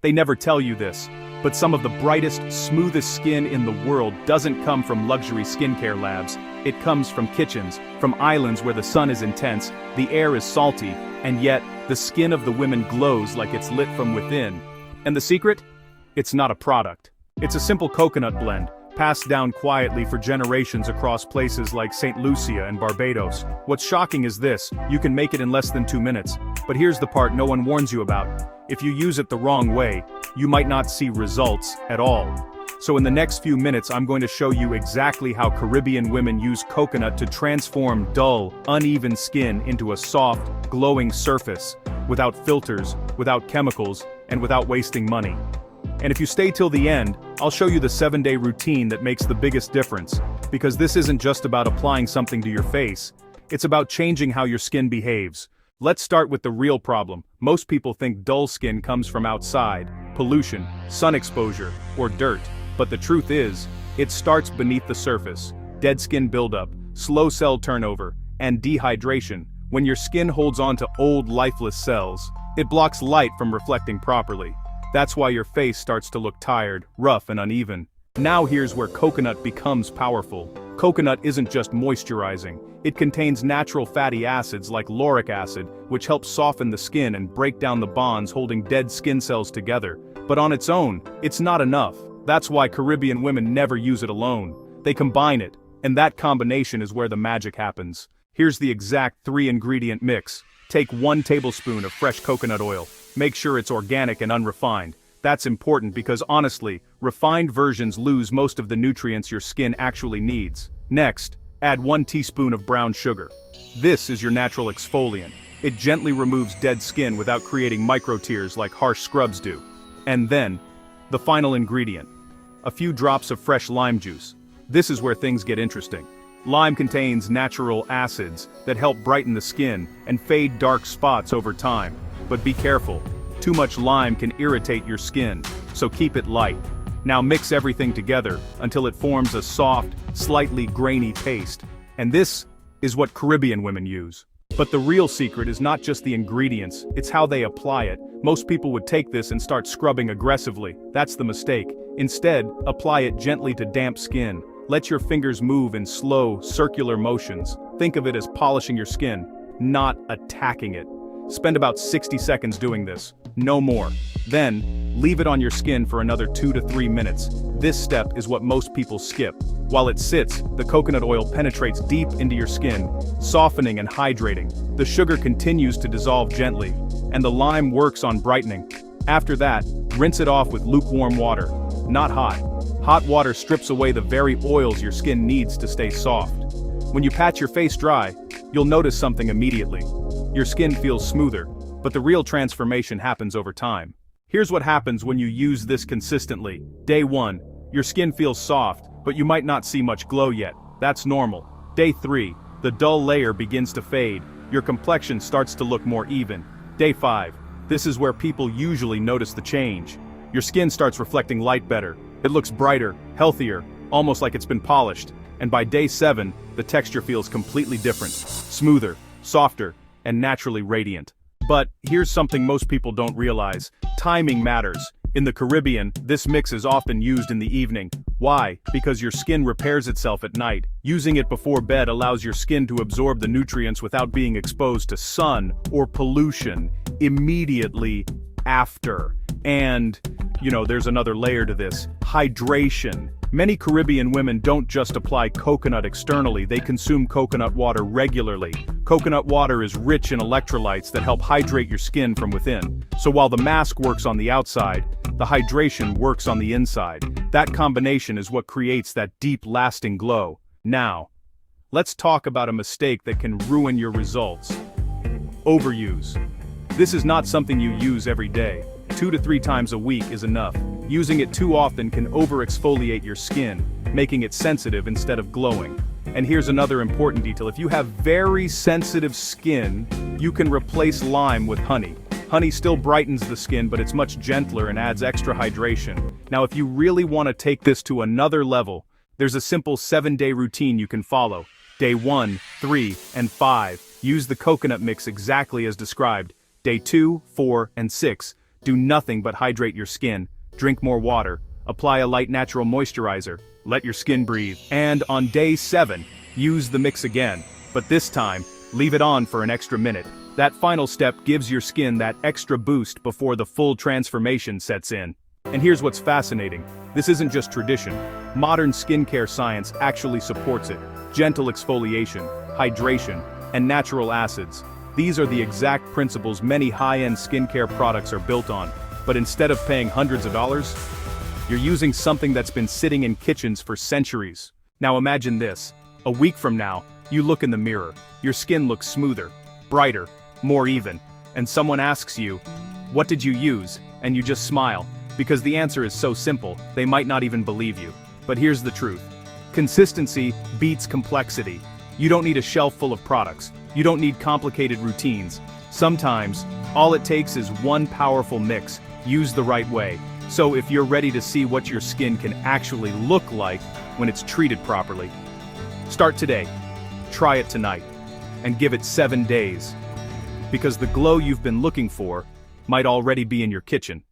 They never tell you this, but some of the brightest, smoothest skin in the world doesn't come from luxury skincare labs. It comes from kitchens, from islands where the sun is intense, the air is salty, and yet, the skin of the women glows like it's lit from within. And the secret? It's not a product. It's a simple coconut blend, passed down quietly for generations across places like St. Lucia and Barbados. What's shocking is this: you can make it in less than 2 minutes. But here's the part no one warns you about. If you use it the wrong way, you might not see results at all. So in the next few minutes I'm going to show you exactly how Caribbean women use coconut to transform dull, uneven skin into a soft, glowing surface, without filters, without chemicals, and without wasting money. And if you stay till the end, I'll show you the 7-day routine that makes the biggest difference, because this isn't just about applying something to your face, it's about changing how your skin behaves. Let's start with the real problem. Most people think dull skin comes from outside, pollution, sun exposure, or dirt. But the truth is, it starts beneath the surface. Dead skin buildup, slow cell turnover, and dehydration. When your skin holds on to old lifeless cells, it blocks light from reflecting properly. That's why your face starts to look tired, rough, and uneven. Now here's where coconut becomes powerful. Coconut isn't just moisturizing. It contains natural fatty acids like lauric acid, which helps soften the skin and break down the bonds holding dead skin cells together. But on its own, it's not enough. That's why Caribbean women never use it alone. They combine it, and that combination is where the magic happens. Here's the exact 3-ingredient mix. Take 1 tablespoon of fresh coconut oil. Make sure it's organic and unrefined. That's important because honestly, refined versions lose most of the nutrients your skin actually needs. Next, add 1 teaspoon of brown sugar. This is your natural exfoliant. It gently removes dead skin without creating micro tears like harsh scrubs do. And then, the final ingredient. A few drops of fresh lime juice. This is where things get interesting. Lime contains natural acids that help brighten the skin and fade dark spots over time. But be careful. Too much lime can irritate your skin, so keep it light. Now mix everything together until it forms a soft, slightly grainy paste. And this is what Caribbean women use. But the real secret is not just the ingredients, it's how they apply it. Most people would take this and start scrubbing aggressively. That's the mistake. Instead, apply it gently to damp skin. Let your fingers move in slow, circular motions. Think of it as polishing your skin, not attacking it. Spend about 60 seconds doing this, no more. Then, leave it on your skin for another 2 to 3 minutes. This step is what most people skip. While it sits, the coconut oil penetrates deep into your skin, softening and hydrating. The sugar continues to dissolve gently, and the lime works on brightening. After that, rinse it off with lukewarm water, not hot. Hot water strips away the very oils your skin needs to stay soft. When you pat your face dry, you'll notice something immediately. Your skin feels smoother, but the real transformation happens over time. Here's what happens when you use this consistently. Day 1, your skin feels soft, but you might not see much glow yet. That's normal. Day 3, the dull layer begins to fade. Your complexion starts to look more even. Day 5, this is where people usually notice the change. Your skin starts reflecting light better. It looks brighter, healthier, almost like it's been polished. And by day 7, the texture feels completely different. Smoother, softer, and naturally radiant. But here's something most people don't realize. Timing matters. In the Caribbean, this mix is often used in the evening. Why? Because your skin repairs itself at night. Using it before bed allows your skin to absorb the nutrients without being exposed to sun or pollution immediately after. And, there's another layer to this. Hydration. Many Caribbean women don't just apply coconut externally, they consume coconut water regularly. Coconut water is rich in electrolytes that help hydrate your skin from within. So while the mask works on the outside, the hydration works on the inside. That combination is what creates that deep, lasting glow. Now, let's talk about a mistake that can ruin your results. Overuse. This is not something you use every day. 2 to 3 times a week is enough. Using it too often can over-exfoliate your skin, making it sensitive instead of glowing. And here's another important detail. If you have very sensitive skin, you can replace lime with honey. Honey still brightens the skin, but it's much gentler and adds extra hydration. Now, if you really want to take this to another level, there's a simple 7-day routine you can follow. Day 1, 3, and 5, use the coconut mix exactly as described. Day 2, 4, and 6, Do nothing but hydrate your skin, drink more water, apply a light natural moisturizer, let your skin breathe. And on day 7, use the mix again, but this time, leave it on for an extra minute. That final step gives your skin that extra boost before the full transformation sets in. And here's what's fascinating. This isn't just tradition. Modern skincare science actually supports it. Gentle exfoliation, hydration, and natural acids. These are the exact principles many high-end skincare products are built on. But instead of paying hundreds of dollars, you're using something that's been sitting in kitchens for centuries. Now imagine this. A week from now, you look in the mirror. Your skin looks smoother, brighter, more even. And someone asks you, "What did you use?" And you just smile. Because the answer is so simple, they might not even believe you. But here's the truth. Consistency beats complexity. You don't need a shelf full of products. You don't need complicated routines. Sometimes, all it takes is one powerful mix, used the right way. So if you're ready to see what your skin can actually look like when it's treated properly, start today, try it tonight, and give it 7 days. Because the glow you've been looking for might already be in your kitchen.